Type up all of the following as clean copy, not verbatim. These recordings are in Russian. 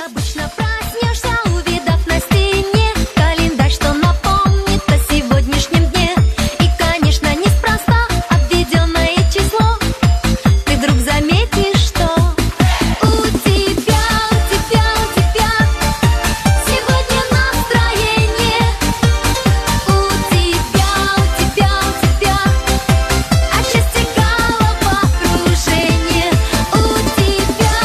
обычно проснешься, увидав на стене календарь, что напомнит о сегодняшнем дне. И, конечно, неспроста обведенное число. Ты вдруг заметишь, что у тебя сегодня настроение. У тебя от счастья головокружение. У тебя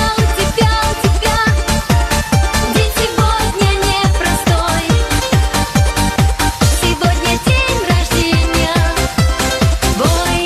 день сегодня непростой. Сегодня день рождения твой.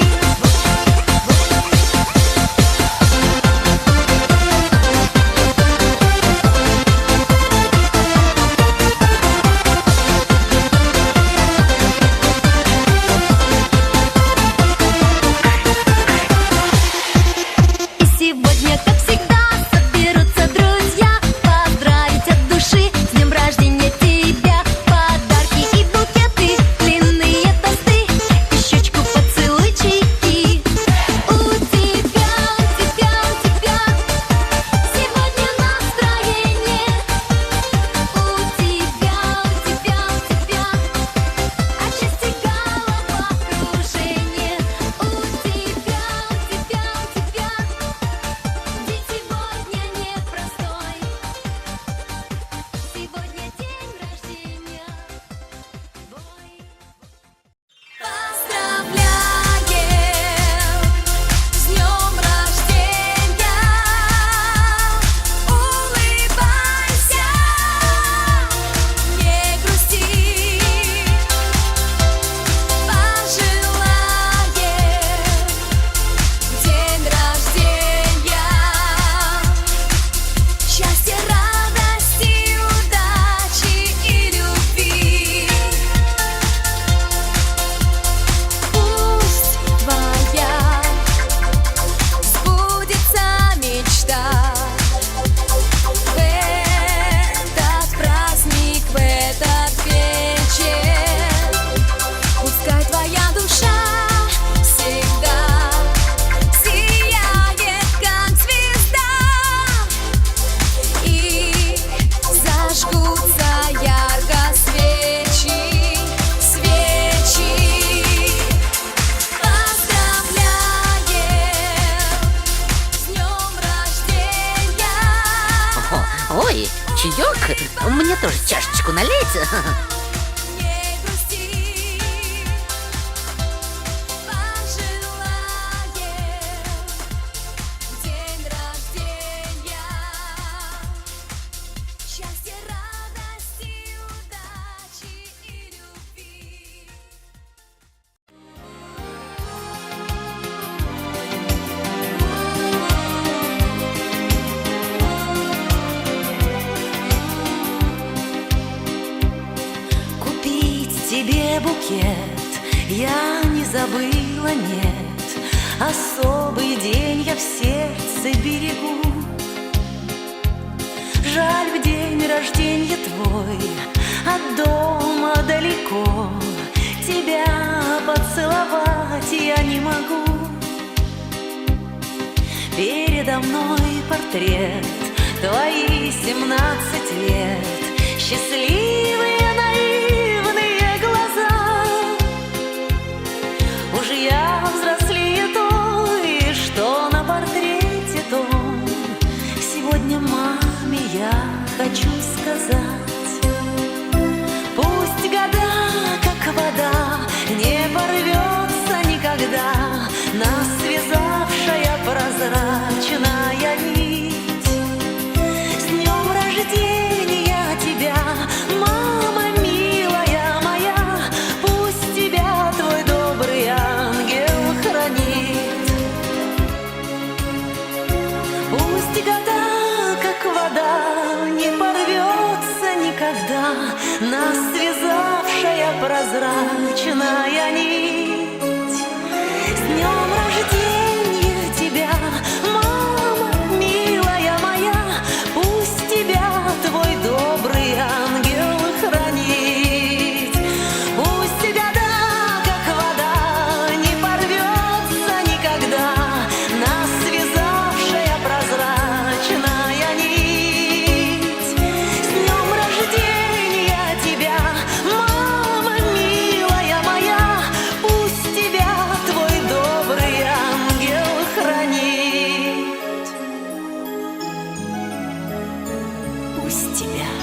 И сегодня, как всегда, соберутся друзья поздравить от души с днем рождения тебя. Подарки и букеты, длинные тосты и щечку поцелуйчики. У тебя сегодня настроение. У тебя от счастья головокружение. У тебя день сегодня непростой. Сегодня день рождения твой. Поздравляем с днем рождения. Улыбайся, не грусти. Пожелаем день рождения счастья, радости, удачи и любви. Пусть твоя сбудется мечта в этот праздник, в этот вечер. Пускай твоя душа всегда сияет, как звезда, и зажгутся ярко свечи. Поздравляем с днем рождения. Ой, чаек? Мне тоже чашечку налейте. Не грусти. Пожелаем день рождения счастья, радости, удачи и любви. Купить тебе букет я не забыла, нет. Особый день я в сердце берегу. Жаль, в день рождения твой от дома далеко, тебя поцеловать я не могу. Передо мной портрет, твои 17 лет, счастливые наивные глаза. Уж я взрослее той, что на портрете том. Сегодня маме я хочу сказать: пусть года, как вода, не порвется никогда нас связавшая прозрачная нить. С днем рождения тебя, мама милая моя, пусть тебя твой добрый ангел хранит. Пусть года, как вода, не порвется никогда нас связавшая прозрачная нить. С днем рождения тебя, мама милая моя, пусть тебя твой добрый ангел хранит. Пусть года, как вода, не порвется никогда нас связавшая прозрачная нить. тебя.